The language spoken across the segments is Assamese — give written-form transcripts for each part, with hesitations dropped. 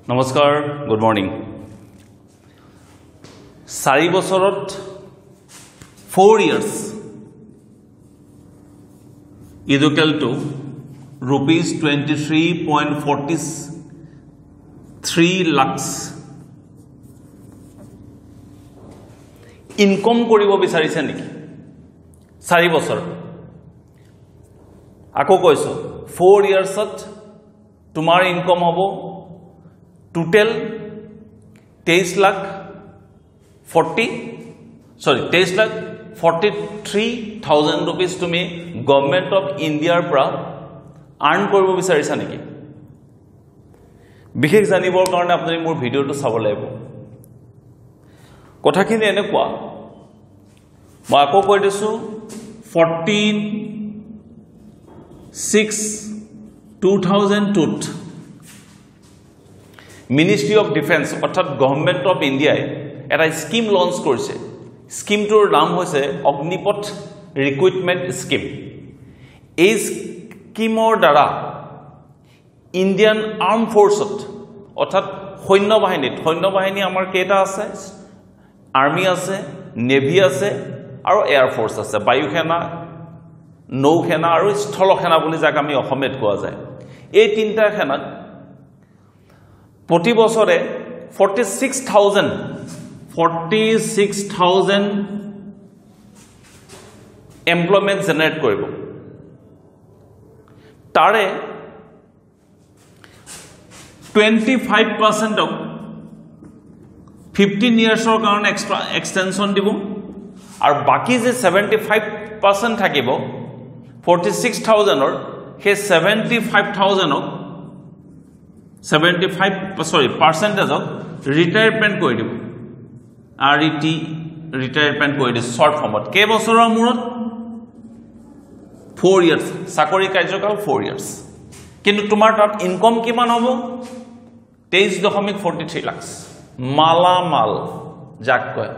নমস্কাৰ গুড মৰ্নিং 4 বছৰত 4 years equal to rupees 23.43 lakhs income কৰিব বিচাৰিছে নেকি 4 বছৰ আকৌ কৈছো 4 yearsত তোমাৰ ইনকাম হ'ব total 23,43,000 rupees তুমি গভৰ্নমেন্ট অফ ইন্ডিয়াৰ পৰা আৰ্ন কৰিব বিচাৰিছা নেকি বিশেষ জানিবৰ কাৰণে আপুনি মোৰ ভিডিওটো চাব লাগিব কথাখিনি এনেকুৱা মই আকৌ কৈ দিছো 14/6/2002 Ministry of Defense অর্থাৎ গভর্নমেন্ট অফ ইন্ডিয়ায় এটা স্কিম লঞ্চ কৰিছে স্কিমটোৰ নাম হৈছে অগ্নিপথ ৰিক্ৰুটমেন্ট স্কিম এই স্কিমৰ দ্বাৰা ইন্ডিয়ান আৰ্ম ফোৰ্সত অৰ্থাৎ সৈন্য বাহিনী আমাৰ কেইটা আছে আৰ্মি আছে নেভি আছে আৰু এয়াৰ ফোৰ্স আছে বায়ু সেনা নৌ সেনা আৰু স্থল সেনা বুলি যাক আমি অসমীয়াত কোৱা যায় এই তিনটা সেনাত প্ৰতি বছৰে 46,000 এমপ্লয়মেন্ট জেনাৰেট কৰিব তাৰে 25% 15 ইয়াৰ্ছৰ কাৰণে এক্সট্ৰা এক্সটেনশন দিব আৰু বাকি যে 75% থাকিব 46,000 ৰ সেই 75,000 percentage of retirement কৰি দিব RET retirement কৰি দিব short formত কে বছৰৰ মূৰত 4 years চাকৰি কাৰ্যকাল 4 years কিন্তু তোমাৰ তাত ইনকাম কিমান হ'ব 23.43 লাখ মালামাল যাক কয়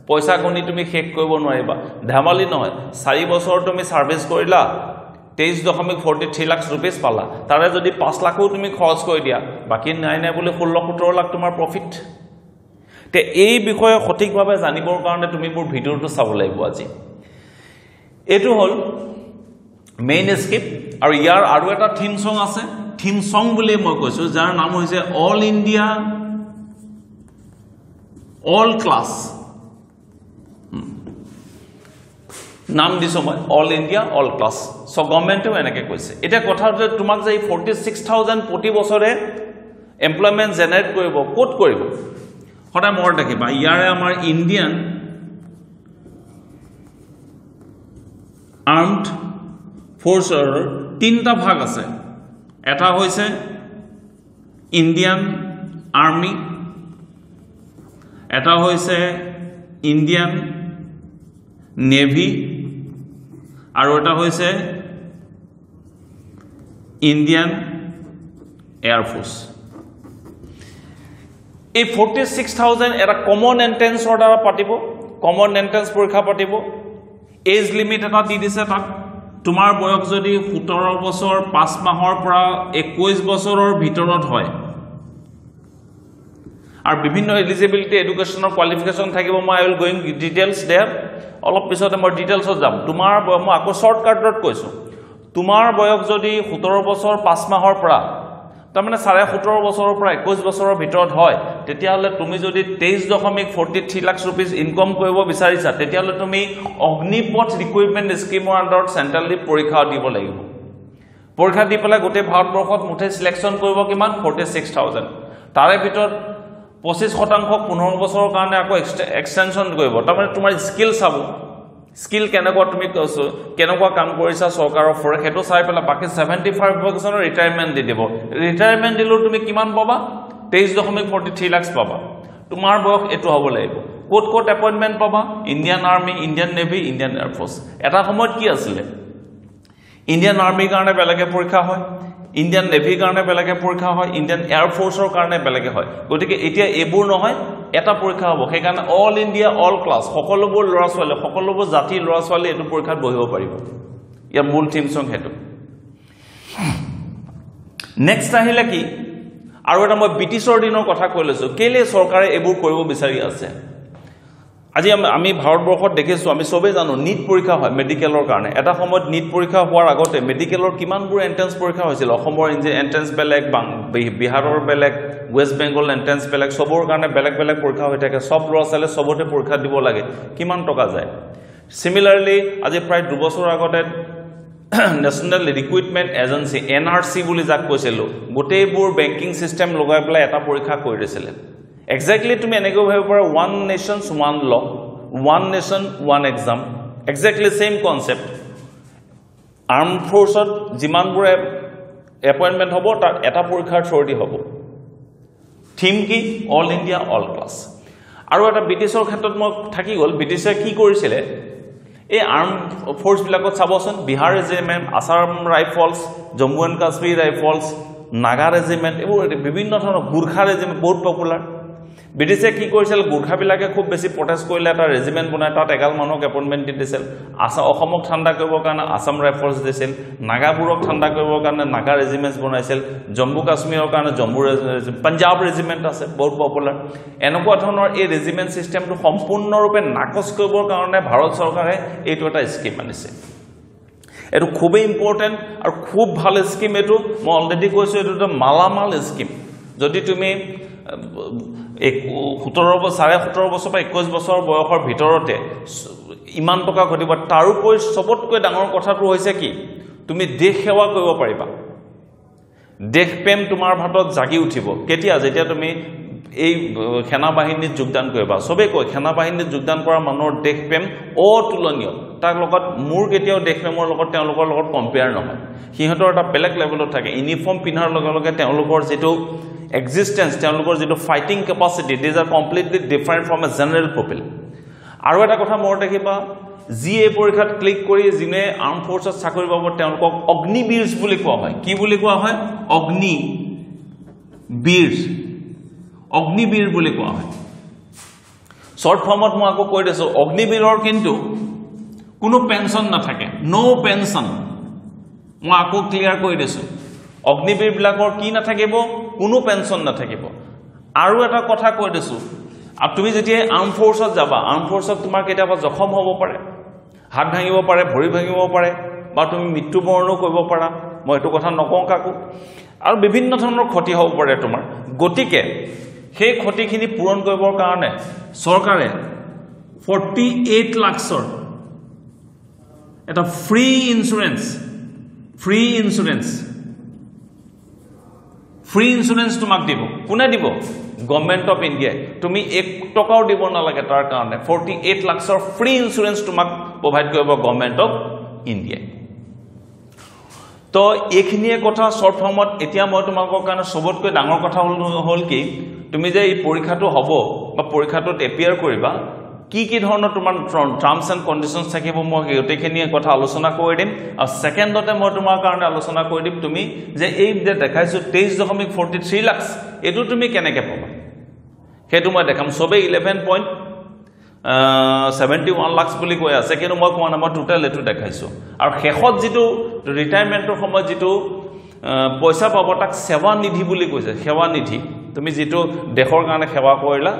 পইচা গণি তুমি শেষ কৰিব নোৱাৰিবা ধেমালি নহয় 4 বছৰ তুমি সাৰ্ভিস কৰিলা 23.43 লাখ रुपीस পালা তাৰে যদি 5 লাখও তুমি খৰচ কৰি দিয়া বাকি নাই বলে 16-17 লাখ তোমাৰ প্ৰফিট তে এই বিষয়ে সঠিকভাৱে জানিবৰ কাৰণে তুমি মোৰ ভিডিওটো চাব লাগিব আজি এটো হল মেইন স্কিপ আৰু ইয়াৰ আৰু এটা থিম সং আছে থিম সং বুলি মই কৈছো যাৰ নাম হৈছে অল ইন্ডিয়া অল ক্লাস নাম দিছো মই all India all class so গভর্নমেন্টও এনেকে কৈছে এটা কথা যে তোমাক যে 46,000 প্ৰতি বছৰে এমপ্লয়মেন্ট জেনাৰেট কৰিব কোট কৰিব হঠাৎ মোৰ দেখিবা ইয়াৰে আমাৰ ইন্ডিয়ান আৰ্মড ফোৰ্সৰ তিনটা ভাগ আছে এটা হৈছে ইন্ডিয়ান আৰ্মি এটা হৈছে ইন্ডিয়ান নেভি আৰু এটা হৈছে ইন্ডিয়ান এয়াৰ ফোৰ্স এই 46,000 এটা কমন এন্ট্ৰেন্সৰ দ্বাৰা পাতিব কমন এন্ট্ৰেন্স পৰীক্ষা পাতিব এজ লিমিট এটা দি দিছে তাক তোমাৰ বয়স যদি 17 বছৰ 5 মাহৰ পৰা 21 বছৰৰ ভিতৰত হয় আৰু বিভিন্ন এলিজিবিলিটি এডুকেশনৰ কোৱালিফিকেশন থাকিব মই আই উইল গোইং ডিটেইলস দেয়াৰ অলপ পিছতে মই ডিটেইলছত যাম তোমাৰ মই আকৌ শৰ্টকাটত কৈছো তোমাৰ বয়স যদি 17 বছৰ 5 মাহৰ পৰা তাৰমানে 17.5 বছৰৰ পৰা 21 বছৰৰ ভিতৰত হয় তেতিয়াহলে তুমি যদি 23.43 লাখ रुपीस ইনকাম কৰিব বিচাৰিছা তেতিয়াহলে তুমি অগ্নিপথ ৰিক্ৰুটমেন্ট স্কিমৰ আন্ডাৰত সেন্ট্ৰালি পৰীক্ষা দিব লাগিব পৰীক্ষা দি পেলাই গোটেই ভাৰতবৰ্ষত মুঠে সিলেকশন কৰিব কিমান 46,000 তাৰে ভিতৰত 25% 15 বছৰৰ কাৰণে আকৌ এক্সটেনশন কৰিব তাৰমানে তোমাৰ স্কিল চাব স্কিল কেনেকুৱা তুমি কেনেকুৱা কাম কৰিছা চৰকাৰৰ ফৰে হেতু চাই পেলা বাকি 75% ৰিটায়াৰমেন্ট দি দিব ৰিটায়াৰমেন্ট দিলো তুমি কিমান পাবা 23.43 লাখ পাবা তোমাৰ বয়স এটো হ'ব লাগিব কোট এপইন্টমেন্ট পাবা Indian army Indian navy Indian air force এটা সময়ত কি আছিল ইন্ডিয়ান আৰ্মিৰ কাৰণে বেলেগে পৰীক্ষা হয় ইন্ডিয়ান নেভি কাৰণে বেলেগে পৰীক্ষা হয় ইন্ডিয়ান এয়াৰ ফোৰ্সৰ কাৰণে বেলেগে হয় গতিকে এতিয়া এবোৰ নহয় এটা পৰীক্ষা হ'ব সেই কাৰণে অল ইন্ডিয়া অল ক্লাস সকলোবোৰ লৰা ছোৱালী সকলোবোৰ জাতি লৰা ছোৱালী এটো পৰীক্ষাত বহিব পাৰিব ইয়াৰ মূল থিম সং হেতু নেক্সট আহিলে কি আৰু এটা মই ব্ৰিটিছৰ দিনৰ কথা কৈ লৈছোঁ কেলে চৰকাৰে এইবোৰ কৰিব বিচাৰি আছে আজি আমি ভাৰতবৰ্ষত দেখিছোঁ আমি সবেই জানো নীট পৰীক্ষা হয় মেডিকেলৰ কাৰণে এটা সময়ত নীট পৰীক্ষা হোৱাৰ আগতে মেডিকেলৰ কিমানবোৰ এন্ট্ৰেন্স পৰীক্ষা হৈছিল অসমৰ এন্ট্ৰেন্স বেলেগ বিহাৰৰ বেলেগ ৱেষ্ট বেংগল এন্ট্ৰেন্স বেলেগ সবৰ কাৰণে বেলেগ বেলেগ পৰীক্ষা হৈ থাকে সব ল'ৰা ছোৱালীয়ে সবতে পৰীক্ষা দিব লাগে কিমান টকা যায় সিমিলাৰলি আজি প্ৰায় 2 বছৰ আগতে নেশ্যনেল ৰিক্ৰুটমেণ্ট এজেন্সি এনআৰসি বুলি যাক কৈছিল গোটেইবোৰ বেংকিং সিস্টেম লগাই পেলাই এটা পৰীক্ষা কৰি দিছিল Exactly to me, one nation, one law, one nation, one exam. Exactly same concept. Armed forces, jimanbure appointment hobo, tar eta porikha through hobo. Theme ki all India, all class. Aru eta Britishor khetrot moi thaki gol, Britishe ki korisile? এই আৰ্ম ফোৰ্স বিলাকত চাবচোন Bihar regiment Assam rifles Jammu and Kashmir rifles Naga regiment এইবোৰ বিভিন্ন ধৰণৰ গুৰখা ৰেজিমেন্ট বহুত পপুলাৰ ব্ৰিটিছে কি কৰিছিল গুৰখাবিলাকে খুব বেছি প্ৰটেষ্ট কৰিলে এটা ৰেজিমেন্ট বনাই তাত এগাল মানুহক এপইন্টমেন্ট দিছিল অসমক ঠাণ্ডা কৰিবৰ কাৰণে আসাম ৰাইফলছ দিছিল নাগাবোৰক ঠাণ্ডা কৰিবৰ কাৰণে নাগা ৰেজিমেন্টছ বনাইছিল জম্মু কাশ্মীৰৰ কাৰণে জম্মু পঞ্জাব ৰেজিমেন্ট আছে বহুত পপুলাৰ এনেকুৱা ধৰণৰ এই ৰেজিমেন্ট সিস্টেমটো সম্পূৰ্ণৰূপে নাকচ কৰিবৰ কাৰণে ভাৰত চৰকাৰে এইটো এটা স্কিম আনিছে এটো খুবই ইম্পৰ্টেন্ট আৰু খুব ভাল স্কিম এটো মই অলৰেডি কৈছো এটো এটা মালামাল স্কিম যদি তুমি 17 বছৰ 21 বছৰ বয়সৰ ভিতৰতে ইমান টকা ঘটিব তাৰ উপৰি সবতকৈ ডাঙৰ কথাটো হৈছে কি তুমি দেশ সেৱা কৰিব পাৰিবা দেশ প্ৰেম তোমাৰ ভাতত জাগি উঠিব কেতিয়া যেতিয়া তুমি এই সেনা বাহিনীত যোগদান কৰিবা সবে কয় সেনা বাহিনীত যোগদান কৰা মানুহৰ দেশ প্ৰেম অতুলনীয় তাৰ লগত মোৰ কেতিয়াও দেশ প্ৰেমৰ লগত তেওঁলোকৰ লগত কম্পেয়াৰ নহয় সিহঁতৰ এটা বেলেগ লেভেলত থাকে ইউনিফৰ্ম পিন্ধাৰ লগে লগে তেওঁলোকৰ যেটো existence তেওঁলোকৰ যেটো fighting capacity these are completely different from a general people আৰু এটা কথা মোৰ দেখিবা জিএ পৰীক্ষাত ক্লিক কৰি জিনে আৰ্ম ফোৰ্সত চাকৰি পাব তেওঁলোকক অগ্নিবীৰ বুলি কোৱা হয় কি বুলি কোৱা হয় অগ্নিবীৰ বুলি কোৱা হয় শৰ্ট ফৰ্মত মই আকৌ কৈ দিছো অগ্নিবীৰৰ কিন্তু কোনো পেনশন নাথাকে নো পেনশন মই আকৌ ক্লিয়াৰ কৰি দিছো অগ্নিবীৰ বিলাকৰ কি নাথাকিব কোনো পেনশন নাথাকিব আৰু এটা কথা কৈ দিছো আৰু তুমি যেতিয়া আৰ্ম ফোৰ্সত যাবা আৰ্ম ফোৰ্সত তোমাৰ কেতিয়াবা জখম হ'ব পাৰে হাত ভাঙিব পাৰে ভৰি ভাঙিব পাৰে বা তুমি মৃত্যুবৰণ কৰিব পাৰা মই এটো কথা নকওঁ কাকো আৰু বিভিন্ন ধৰণৰ ক্ষতি হ'ব পাৰে তোমাৰ গতিকে সেই ক্ষতিখিনি পূৰণ কৰিবৰ কাৰণে চৰকাৰে 48 লাখৰ এটা ফ্ৰী ইন্স্যুৰেন্স তোমাক দিব কোনে দিব গভৰ্নমেন্ট অফ ইন্ডিয়া তুমি 1 টকাও দিব নালাগে তাৰ কাৰণে 48 লাখৰ ফ্ৰী ইন্স্যুৰেন্স তোমাক প্ৰভাইড কৰিব গভৰ্নমেন্ট অফ ইন্ডিয়া তো এইখিনিয়ে কথা শৰ্ট ফৰ্মত এতিয়া মই তোমালোকৰ কাৰণে সবতকৈ ডাঙৰ কথা হল কি তুমি যে এই পৰীক্ষাটো হ'ব বা পৰীক্ষাটোত এপিয়াৰ কৰিবা কি ধৰণৰ তোমাৰ টাৰ্মছ এণ্ড কণ্ডিশনছ থাকিব মই গোটেইখিনি কথা আলোচনা কৰি দিম আৰু সেকেন্ডতে মই তোমাৰ কাৰণে আলোচনা কৰি দিম তুমি যে এই যে দেখাইছো 23.43 লাখ এটো তুমি কেনেকৈ পাবা হেতু মই দেখাম সবে 11.71 লাখ বুলি কৈ আছে কিন্তু মই কোৱা নাম টোটাল এটো দেখাইছো আৰু শেষত যেটো ৰিটায়াৰমেন্টৰ সময় যেটো পইচা পাব তাক সেৱা নিধি বুলি কৈছে সেৱা নিধি তুমি যেটো দেশৰ কাৰণে সেৱা কৰিলা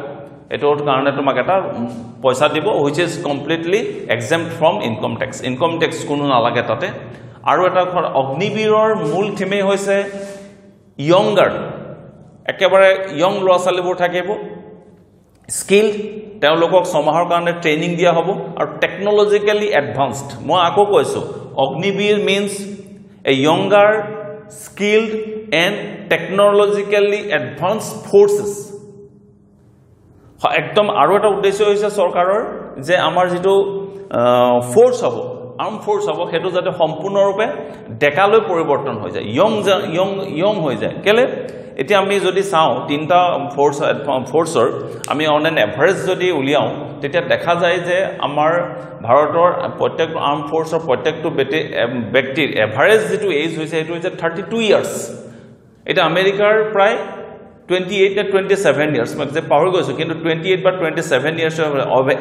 এটোৰ কাৰণে তোমাক এটা পইচা দিব which is completely exempt from income tax কোনো নালাগে তাতে আৰু এটা অগ্নিবীৰৰ মূল থিমে হৈছে younger একেবাৰে ইয়ং ল'ৰা ছোৱালীবোৰ থাকিব স্কিল তেওঁলোকক সমাহৰ কাৰণে ট্ৰেইনিং দিয়া হ'ব আৰু টেকনলজিক্যালি এডভান্সড মই আকৌ কৈছো Agniveer means a younger skilled and technologically advanced forces একদম আৰু এটা উদ্দেশ্য হৈছে চৰকাৰৰ যে আমাৰ যেটো ফোৰ্স হ'ব আৰ্ম ফোৰ্স হ'ব হেতু যাতে সম্পূৰ্ণৰূপে ডেকালৈ পৰিৱৰ্তন হৈ যায় ইয়ং হৈ যায় কেলে এতিয়া আমি যদি চাও তিনটা ফোৰ্সৰ আমি অন এন এভাৰেজ যদি উলিয়াও তেতিয়া দেখা যায় যে আমাৰ ভাৰতৰ প্ৰত্যেক আৰ্ম ফোৰ্সৰ প্ৰত্যেকটো ব্যক্তিৰ এভাৰেজ যেটো এজ হৈছে এটো হৈছে 32 ইয়াৰ্স এটা আমেৰিকাৰ প্ৰায় 28 to 27 years মানে যে পাহৰি গৈছো কিন্তু 28 বা 27 years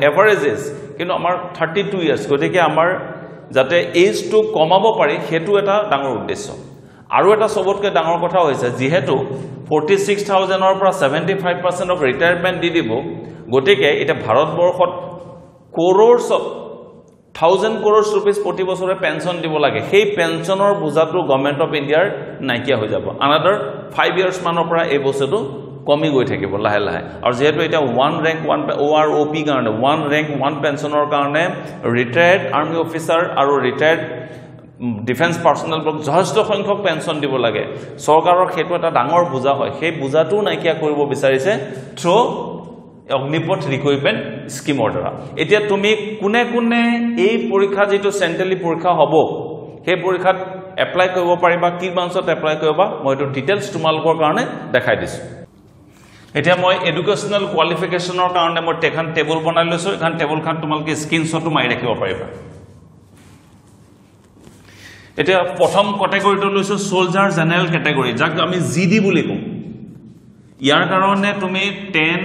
এভাৰেজ এজ কিন্তু আমাৰ 32 ইয়াৰ্স গতিকে আমাৰ যাতে এজ টু কমাব পাৰি হেতু এটা ডাঙৰ উদ্দেশ্য আৰু এটা সবতকৈ ডাঙৰ কথা হৈছে যেহেতু 46,000 পৰা 75% অফ ৰিটায়াৰমেণ্ট দি দিব গতিকে এটা ভাৰতবৰ্ষত crores of 1000 crores rupees প্ৰতি বছৰে পেনশন দিব লাগে সেই পেনশনৰ বুজাটো গভৰ্ণমেণ্ট অফ ইণ্ডিয়াৰ নাইকিয়া হৈ যাব another 5 years মানৰ পৰা এই বস্তুটো কমি গৈ থাকিব লাহে লাহে আৰু যেহেতু এটা 1 rank 1 OROP কাৰণে 1 rank 1 পেনশনৰ কাৰণে ৰিটায়াৰ্ড আৰ্মি অফিচাৰ আৰু ৰিটায়াৰ্ড ডিফেন্স পাৰ্সোনেল ব্লক যথেষ্ট সংখ্যক পেনশন দিব লাগে চৰকাৰৰ হেতু এটা ডাঙৰ বুজা হয় সেই বুজাটো নাইকিয়া কৰিব বিচাৰিছে থ্ৰু অগ্নিপথ ৰিকুইপমেণ্ট স্কিমৰ দ্বাৰা এতিয়া তুমি কোনে কোনে এই পৰীক্ষা যেটো চেন্ট্ৰেলি পৰীক্ষা হ'ব সেই পৰীক্ষাত এপ্লাই কৰিব পাৰিবা কি মানছত এপ্লাই কৰিবা মই এটো ডিটেইলছ তোমালোকৰ কাৰণে দেখাই দিছো এতিয়া মই এডুকেশনাল কোৱালিফিকেশনৰ কাৰণে মই এখন টেবুল বনাই লৈছো এখন টেবুলখন তোমালোকে স্ক্ৰিনশ্বটো মাৰি ৰাখিব পাৰিবা এতিয়া প্ৰথম ক্যাটাগৰীটো লৈছো সোলজাৰ জেনাৰেল ক্যাটাগৰী যাক আমি জিডি বুলি কওঁ ইয়াৰ কাৰণে তুমি 10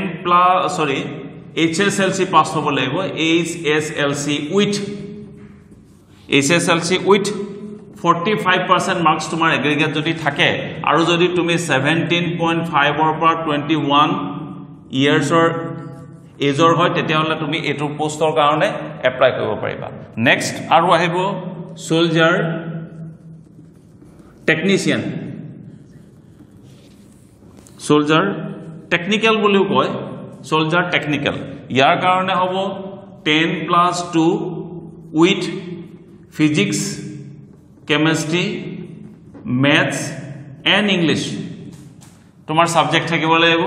HSLC পাস হ'ব লাগিব HSLC with 45% মাৰ্কস তোমাৰ এগ্ৰিগেট যদি থাকে আৰু যদি তুমি 17.5 ৰ পৰা 21 ইয়াৰ্ছৰ এজৰ হয় তেতিয়াহলে তুমি এটো পোষ্টৰ কাৰণে এপ্লাই কৰিব পাৰিবা নেক্সট আৰু আহিব সোলজাৰ টেকনিশিয়ান সোলজাৰ টেকনিক্যাল বুলিও কয় সোলজাৰ টেকনিক্যাল ইয়াৰ কাৰণে হ'ব 10+2 with physics chemistry maths and english তোমাৰ সাবজেক্ট থাকিব লাগিব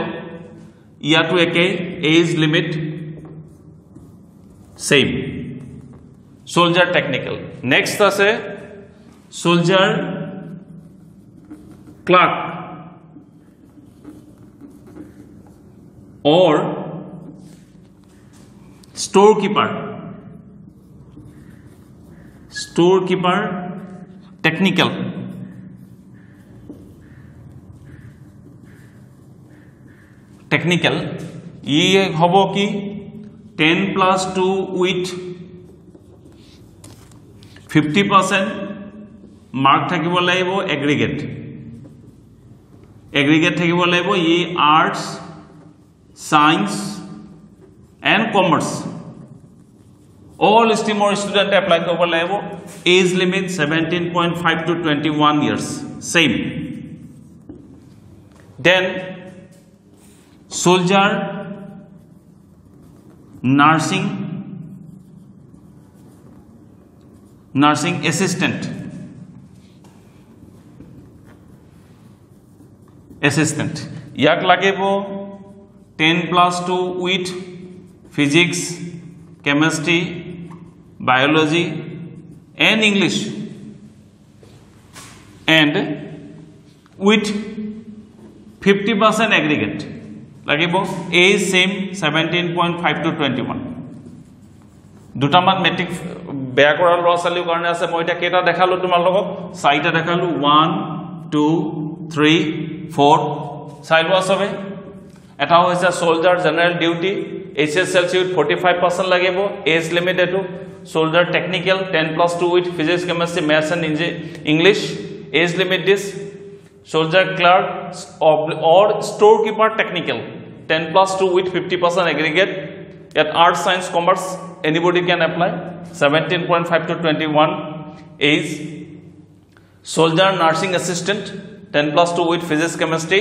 ইয়াটো একে age limit same soldier technical next আছে soldier clerk or storekeeper technical ये होबो की 10+2 with 50% मार्क থাকিব লাগিব এগ্রিগেট থাকিব লাগিব ই arts science and commerce all stream or student apply korbo laibo age limit 17.5 to 21 years same then soldier nursing assistant yak lagebo 10+2 with physics, chemistry, biology and English and with 50% aggregate lagibo age same 17.5 to 21 দুটামান মেট্ৰিক বেয়া কৰা ল'ৰা ছোৱালীৰ কাৰণে আছে মই এটা কেটা দেখালো তোমাৰ লগত চাইটা দেখালো 1 2 3 4 চাইলো আছে এটা হৈছে সোলজাৰ জেনাৰেল ডিউটি HSLC with 45% লাগিব এজ লিমিট এটো সোলজাৰ technical 10+2 with physics chemistry maths and english age limit this soldier clerk or storekeeper technical 10+2 with 50% aggregate at arts science commerce anybody can apply 17.5 to 21 age soldier nursing assistant 10+2 with physics chemistry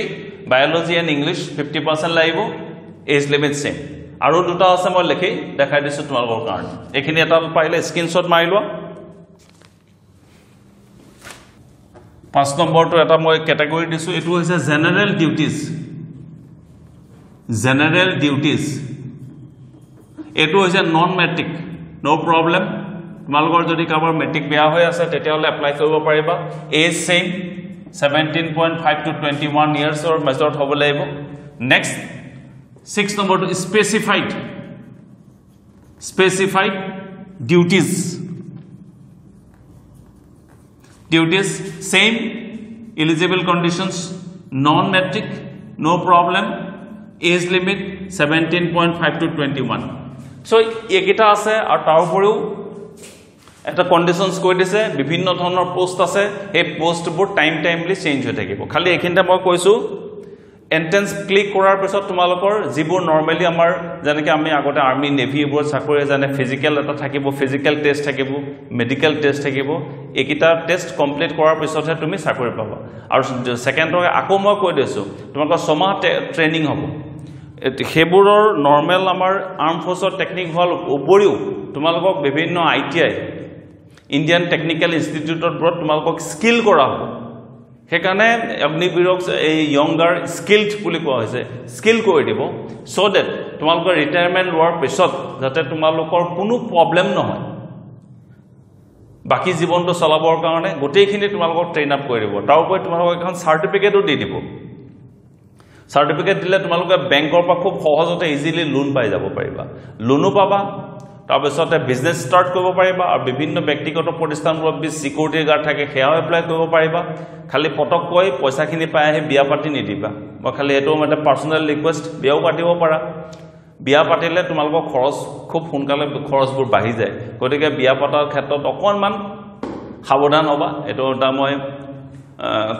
biology and english 50% লাগিব age limit same আৰু দুটা আছে মই লিখি দেখাই দিছো তোমালোকৰ কাৰণে এখিনি এটা পাইলে স্ক্ৰিনশ্বট মাৰি লোৱা 5 নম্বৰটো এটা মই ক্যাটাগৰী দিছো এটো হৈছে জেনাৰেল ডিউটিজ এটো হৈছে নন মেট্ৰিক নো প্ৰবলেম তোমালোকৰ যদি কাবাৰ মেট্ৰিক বেয়া হৈ আছে তেতিয়াহলে এপ্লাই কৰিব পাৰিবা as same 17.5 to 21 years or measured hobo laibo next 6 number to specified duties same eligible conditions non metric no problem age limit 17.5 to 21 so ekita ase ar tar uporiu এটা কন্ডিশনস কই দিছে বিভিন্ন ধৰণৰ পোষ্ট আছে এই পোষ্টবোৰ টাইমলি চেঞ্জ হৈ থাকিব খালি এখিনটা মই কৈছো এন্ট্ৰেন্স ক্লিক কৰাৰ পিছত তোমালোকৰ যিবোৰ নৰ্মেলি আমাৰ যেনেকৈ আমি আগতে আৰ্মি নেভি এইবোৰ চাকৰি জানে ফিজিকেল এটা থাকিব ফিজিকেল টেষ্ট থাকিব মেডিকেল টেষ্ট থাকিব এইকেইটা টেষ্ট কমপ্লিট কৰাৰ পিছতহে তুমি চাকৰি পাবা আৰু ছেকেণ্ডৰ আকৌ মই কৈ দিছোঁ তোমালোকৰ ছমাহ ট্ৰেইনিং হ'ব সেইবোৰৰ নৰ্মেল আমাৰ আৰ্ম ফ'ৰ্চৰ টেকনিক হোৱাৰ উপৰিও তোমালোকক বিভিন্ন ITI ইণ্ডিয়ান টেকনিকেল ইনষ্টিটিউটতবোৰত তোমালোকক স্কিল কৰা হ'ব সেইকাৰণে অগ্নিবীৰক এই য়ংগাৰ স্কিল্ড বুলি কোৱা হৈছে স্কিল কৰি দিব ছ' ডেট তোমালোকৰ ৰিটায়াৰমেণ্ট লোৱাৰ পিছত যাতে তোমালোকৰ কোনো প্ৰব্লেম নহয় বাকী জীৱনটো চলাবৰ কাৰণে গোটেইখিনি তোমালোকক ট্ৰেইন আপ কৰি দিব তাৰ উপৰি তোমালোকক এখন চাৰ্টিফিকেটো দি দিব চাৰ্টিফিকেট দিলে তোমালোকে বেংকৰ পৰা খুব সহজতে ইজিলি লোন পাই যাব পাৰিবা লোনো পাবা তাৰপিছতে বিজনেছ ষ্টাৰ্ট কৰিব পাৰিবা আৰু বিভিন্ন ব্যক্তিগত প্ৰতিষ্ঠানবোৰত চিকিউৰিটি গাৰ্ড থাকে সেয়াও এপ্লাই কৰিব পাৰিবা খালি পটককৈ পইচাখিনি পাই আহি বিয়া পাতি নিদিবা মই খালি এইটো মানে পাৰ্চনেল ৰিকুৱেষ্ট বিয়াও পাতিব পাৰা বিয়া পাতিলে তোমালোকৰ খৰচ খুব সোনকালে খৰচবোৰ বাঢ়ি যায় গতিকে বিয়া পতাৰ ক্ষেত্ৰত অকণমান সাৱধান হ'বা এইটো এটা মই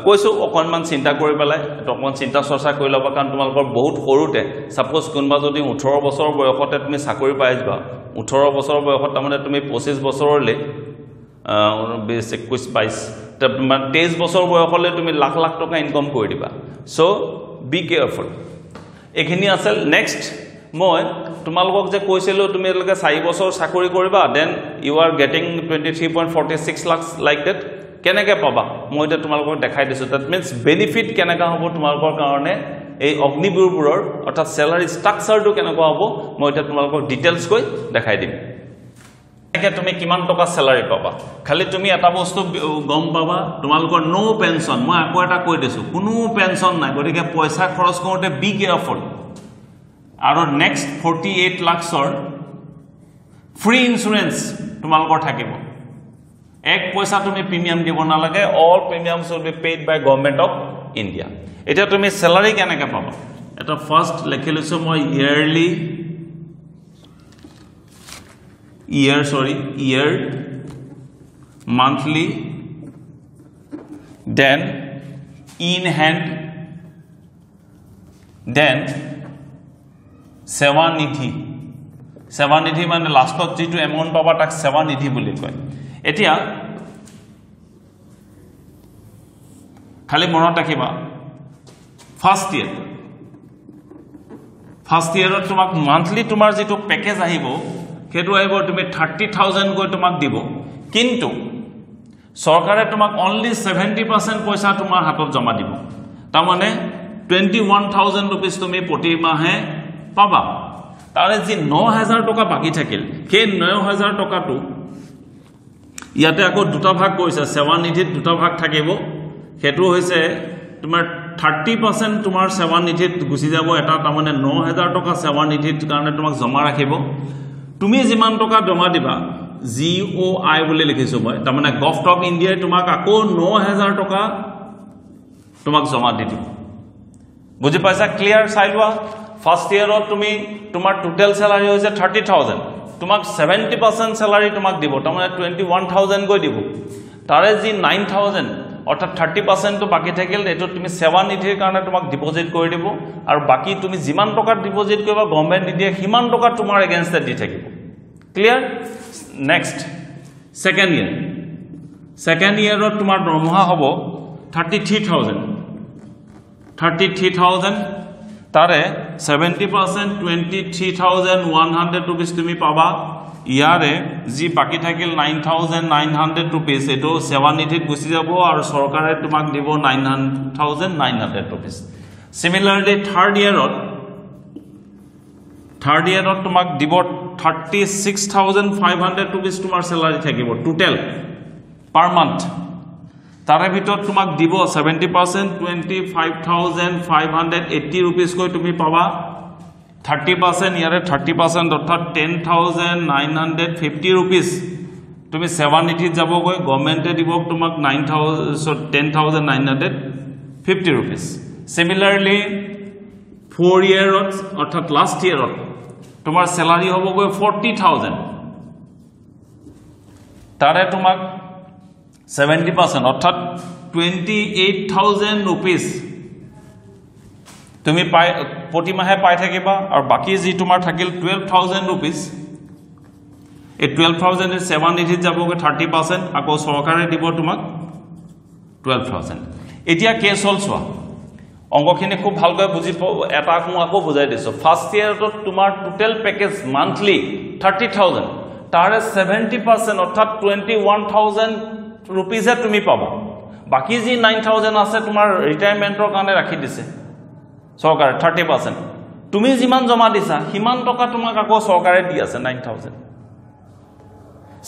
কৈছোঁ অকণমান চিন্তা কৰি পেলাই এইটো অকণমান চিন্তা চৰ্চা কৰি ল'বা কাৰণ তোমালোকৰ বহুত সৰুতে ছাপ'জ কোনোবা যদি 18 বছৰ বয়সতে তুমি চাকৰি পাই যোৱা 18 বছৰ বয়সত তাৰমানে তুমি 25 বছৰলৈ 21 22 23 বছৰ বয়সলৈ তুমি লাখ লাখ টকা ইনকম কৰি দিবা চ' বি কেয়াৰফুল এইখিনি আছিল নেক্সট মই তোমালোকক যে কৈছিলোঁ তুমি এতিয়ালৈকে 4 বছৰ চাকৰি কৰিবা then you are getting 23.46 lakh like that কেনেকৈ পাবা মই এতিয়া তোমালোকক দেখাই দিছোঁ ডেট মিনছ বেনিফিট কেনেকুৱা হ'ব তোমালোকৰ কাৰণে এই অগ্নিবীৰবোৰৰ অৰ্থাৎ চেলাৰী ষ্ট্ৰাকচাৰটো কেনেকুৱা হ'ব মই এতিয়া তোমালোকক ডিটেইলছকৈ দেখাই দিম এনেকৈ তুমি কিমান টকা চেলাৰী পাবা খালি তুমি এটা বস্তু গম পাবা তোমালোকৰ নো পেঞ্চন মই আকৌ এটা কৈ দিছোঁ কোনো পেঞ্চন নাই গতিকে পইচা খৰচ কৰোঁতে বি কেয়াৰফুল আৰু নেক্সট 48 লাখৰ ফ্ৰী ইঞ্চুৰেঞ্চ তোমালোকৰ থাকিব এক পইচা তুমি প্ৰিমিয়াম দিব নালাগে all premiums will be paid by government of India এতিয়া তুমি চেলাৰী কেনেকৈ পাবা এটা ফাৰ্ষ্ট লিখি লৈছোঁ মই ইয়াৰ monthly then in hand then Seva Nidhi মানে লাষ্টত যিটো এমাউণ্ট পাবা তাক সেৱা নিধি বুলি কয় এতিয়া খালি মনত ৰাখিবা ফাৰ্ষ্ট ইয়েৰত তোমাক মান্থলি তোমাৰ যিটো পেকেজ আহিব সেইটো আহিব তুমি 30,000 গৈ তোমাক দিব কিন্তু চৰকাৰে তোমাক অনলি 70% পইচা তোমাৰ হাতত জমা দিব তাৰমানে 21,000 rupees তুমি প্ৰতি মাহে পাবা তাৰে যি 9,000 টকা বাকী থাকিল সেই 9,000 টকাটো ইয়াতে আকৌ দুটা ভাগ কৰিছে সেৱা নিধিত দুটা ভাগ থাকিব সেইটো হৈছে তোমাৰ 30% তোমাৰ সেৱা নিধিত গুচি যাব এটা তাৰমানে 9,000 টকা সেৱা নিধিত কাৰণে তোমাক জমা ৰাখিব তুমি যিমান টকা জমা দিবা GOI বুলি লিখিছোঁ মই তাৰমানে গভৰ্ণমেণ্ট অফ ইণ্ডিয়াই তোমাক আকৌ 9,000 টকা তোমাক জমা দি দিব বুজি পাইছা ক্লিয়াৰ চাই লোৱা ফাৰ্ষ্ট ইয়েৰত তুমি তোমাৰ টোটেল চেলাৰী হৈছে 30,000 তোমাক 70% চেলাৰী তোমাক দিব তাৰমানে 21,000 গৈ দিব তাৰে যি 9,000 অৰ্থাৎ 30% তো বাকি থাকিল এটো তুমি সেৱা নিধিৰ কাৰণে তোমাক ডিপোজিট কৰি দিব আৰু বাকি তুমি যিমান টকা ডিপোজিট কৰিবা গভৰ্ণমেণ্ট নিদিয়ে সিমান টকা তোমাৰ এগেইনষ্টে দি থাকিব ক্লিয়াৰ নেক্সট সেকেন্ড ইয়াৰত তোমাৰ দৰমহা হ'ব 33,000 তাৰে 70% 23,100 rupees তুমি পাবা ইয়াৰে যি বাকি থাকিল 9,900 rupees এটো সেৱা নিধিত গুচি যাব আৰু চৰকাৰে তোমাক দিব 9,900 rupees সিমিলাৰলি থাৰ্ড ইয়াৰত তোমাক দিব 36,500 rupees তোমাৰ চেলাৰী থাকিব টোটেল পাৰ মান্থ তাৰে ভিতৰত তোমাক দিব 70% 25,580 rupees কৈ তুমি পাবা 30% ইয়াৰে 30% অৰ্থাৎ 10,950 rupees তুমি সেৱা নিধিত যাবগৈ গভৰ্ণমেণ্টে দিব তোমাক 10,950 rupees সিমিলাৰলি 4 ইয়াৰত অৰ্থাৎ লাষ্ট ইয়াৰত তোমাৰ চেলাৰী হ'বগৈ 40,000 তাৰে তোমাক 70% অৰ্থাৎ 28,000 rupees তুমি প্ৰতি মাহে পাই থাকিবা আৰু বাকি যি তোমাৰ থাকিল 12000 rupees এই 12000 এ 7 নিধিত যাবগৈ 30% আকৌ চৰকাৰে দিব তোমাক 12000 এতিয়া কেছ হল চোৱা অংকখিনি খুব ভালকৈ বুজি এটা আকৌ বুজাই দিছো ফাৰ্স্ট ইয়াৰত তোমাৰ টোটাল পেকেজ মান্থলি 30000 তাৰে 70% অৰ্থাৎ 21000 rupees এ তুমি পাবা বাকি যি 9000 আছে তোমাৰ ৰিটায়াৰমেন্টৰ কাৰণে ৰাখি দিছে চৰকাৰে 30% তুমি যিমান জমা দিছা হিমান টকা তোমাক আকৌ চৰকাৰে দি আছে 9000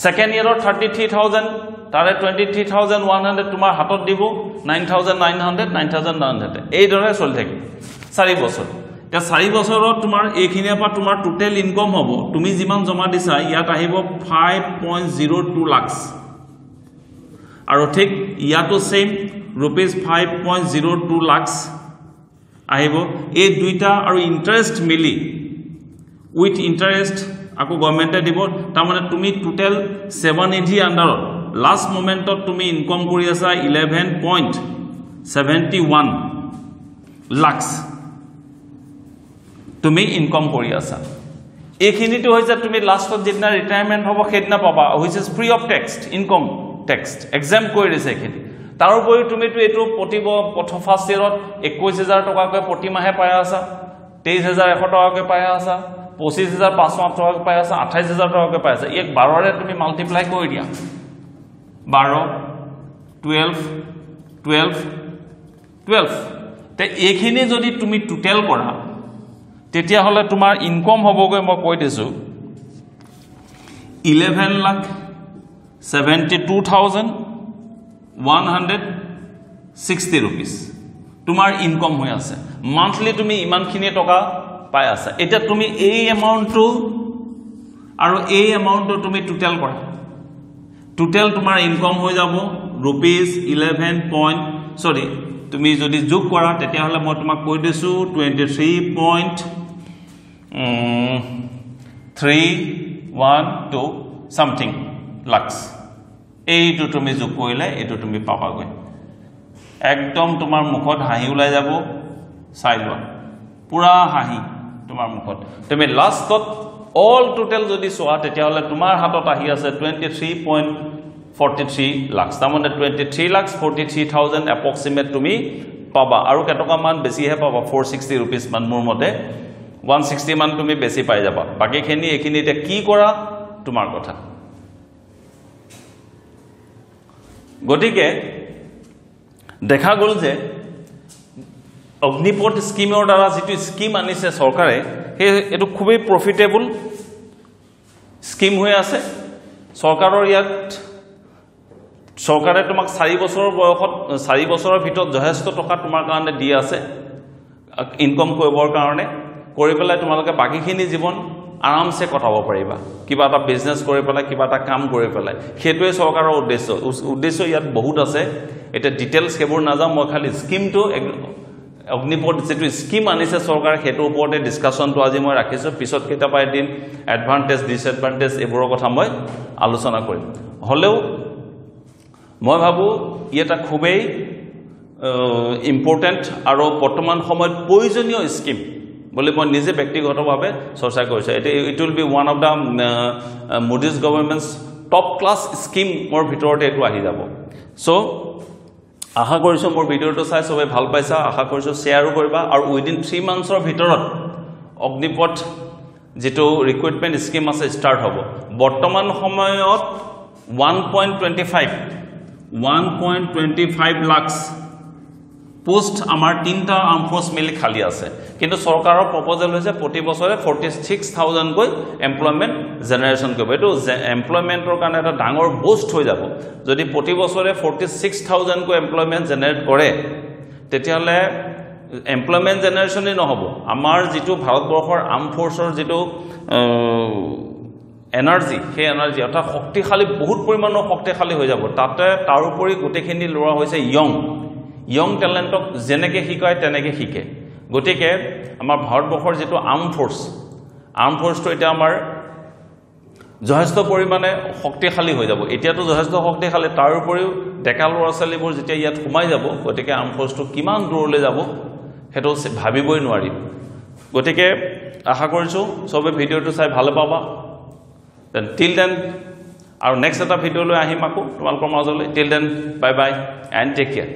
সেকেন্ড ইয়াৰৰ 33000 তাৰে 23100 তোমাৰ হাতত দিব 9900 9900 এই দৰে চলি থাকে 4 বছৰ তে 4 বছৰত তোমাৰ এইখিনিৰ পৰা তোমাৰ টোটাল ইনকাম হ'ব তুমি যিমান জমা দিছা ইয়াত আহিব 5.02 লাখ আৰু ঠিক ইয়াতো সেম rupees 5.02 লাখ আহিব এই দুইটা আৰু ইন্টাৰেষ্ট মিলি উইথ ইন্টাৰেষ্ট আকৌ গভৰ্নমেন্টে দিব তাৰ মানে তুমি টোটাল 7 নিধি আন্ডাৰত লাষ্ট মোমেন্টত তুমি ইনকাম কৰি আছা 11.71 লাখ তুমি ইনকাম কৰি আছা এইখিনিটো হৈছে তুমি লাষ্টত যেদিনা ৰিটায়াৰমেন্ট হ'ব সেদিনা পাবা which is free of tax income tax exam কৰি দিছে এইখিনি তাৰ উপৰি তুমিটো এটো প্ৰথম ফাৰ্স্ট ইয়াৰত 21000 টকাকৈ প্ৰতি মাহে পাই আছা 23100 টকাকৈ পাই আছা 25500 টকাকৈ পাই আছা 28000 টকাকৈ পাই আছা এক 12 ৰে তুমি মাল্টিপ্লাই কৰি দিয়া 12 12 12 12 তে এইখিনি যদি তুমি টোটাল কৰা তেতিয়া হলে তোমাৰ ইনকাম হ'বগৈ মই কৈ দিছো 11,72,160 rupees তোমাৰ ইনকাম হৈ আছে মান্থলি তুমি ইমানখিনি টকা পাই আছা এটা তুমি এই এমাউন্টটো আৰু এই এমাউন্টটো তুমি টোটাল কৰা টোটাল তোমাৰ ইনকাম হৈ যাব rupees 11. তুমি যদি যোগ কৰা তেতিয়া হলে মই তোমাক কৈ দিছো 23.312 something lakhs এইটো তুমি যোগ কৰিলে এইটো তুমি পাবাগৈ একদম তোমাৰ মুখত হাঁহি ওলাই যাব চাই লোৱা পুৰা হাঁহি তোমাৰ মুখত তুমি লাষ্টত অল টোটাল যদি চোৱা তেতিয়া হলে তোমাৰ হাতত আহি আছে 23.43 লাখ তাৰমানে 23,43,000 approximate তুমি পাবা আৰু কেটকা মান বেছিহে পাবা 460 rupees মান মোৰ মতে 160 মান তুমি বেছি পাই যাবা বাকিখিনি এখিনি এটা কি কৰা তোমাৰ কথা গটিকে দেখা গল যে অগ্নিপথ স্কিমৰ দ্বাৰা যেটো স্কিম আনিছে চৰকাৰে এটো খুবই প্ৰফিটেবল স্কিম হৈ আছে চৰকাৰৰ ইয়াত চৰকাৰে তোমাক 4 বছৰৰ বয়সত 4 বছৰৰ ভিতৰত যথেষ্ট টকা তোমাৰ কাৰণে দি আছে ইনকাম কৰিবৰ কাৰণে কৰি পেলাই তোমালোকে বাকিখিনি জীৱন আৰামসে কটাব পাৰিবা কিবা এটা বিজনেস কৰি পেলাই কিবা এটা কাম কৰি পেলাই হেতুৱে চৰকাৰৰ উদ্দেশ্য ইয়াত বহুত আছে এটা ডিটেইলছ কেবোৰ নাযাম মই খালি স্কিমটো অগ্নিপথ যেটো স্কিম আনিছে চৰকাৰে হেতুৰ ওপৰতে ডিসকাশনটো আজি মই ৰাখিছো পিছত কেইটা দিন এডভান্টেজ ডিসএডভান্টেজ এবোৰৰ কথা মই আলোচনা কৰিম হলেও মই ভাবো এটা খুবেই ইম্পৰ্টেন্ট আৰু বৰ্তমান সময়ত প্ৰয়োজনীয় স্কিম বলে মই নিজে ব্যক্তিগতভাৱে চৰ্চা কৰিছো it will be one of the Modi's government's top class scheme মোৰ ভিতৰতে এটো আহি যাব সো আশা কৰিছো মোৰ ভিডিওটো চাই সবে ভাল পাইছা আশা কৰিছো শেয়াৰো কৰিবা আৰু উইদিন 3 মান্থছৰ ভিতৰত অগ্নিপথ যেটো ৰিক্ৰুটমেন্ট স্কিম আছে স্টাৰ্ট হ'ব বৰ্তমান সময়ত 1.25 লাখ পোস্ট আমাৰ তিনটা আৰ্ম ফোৰ্স মিলি খালি আছে কিন্তু সৰকাৰৰ প্ৰপোজাল হৈছে প্ৰতি বছৰে 46000 কৈ এমপ্লয়মেন্ট জেনাৰেশন কৰিব এটো এমপ্লয়মেন্টৰ কাৰণে এটা ডাঙৰ বুষ্ট হৈ যাব যদি প্ৰতি বছৰে 46000 কৈ এমপ্লয়মেন্ট জেনাৰেট কৰে তেতিয়ালে এমপ্লয়মেন্ট জেনাৰেশনই নহব আমাৰ যেটো ভাৰতবৰ্ষৰ আৰ্ম ফোৰ্সৰ যেটো এনাৰ্জি হে এনাৰ্জি অৰ্থাৎ শক্তিশালী বহুত পৰিমাণৰ শক্তিশালী হৈ যাব তাতে তাৰ উপৰি গোটেখিনি লোৱা হৈছে ইয়ং ট্যালেন্টক জেনেকে শিকায় তেনেকে শিকে গটিকে আমাৰ ভাৰতবৰ্ষৰ যেটো আৰ্ম ফোৰ্সটো এটা আমাৰ যথেষ্ট পৰিমাণে শক্তিশালী হৈ যাব এতিয়াটো যথেষ্ট শক্তিশালী তাৰ উপৰিও ডেকা ল'ৰা ছোৱালীবোৰ যেতিয়া ইয়াত সোমাই যাব গটিকে আৰ্ম ফোৰ্সটো কিমান দূৰলৈ যাব সেইটো ভাবিবই নোৱাৰিম গতিকে আশা কৰিছোঁ সবে ভিডিঅ'টো চাই ভাল পাবা দেন টিল দেন আৰু নেক্সট এটা ভিডিঅ'লৈ আহিম আকৌ তোমালোকৰ মাজলৈ till then bye bye and take care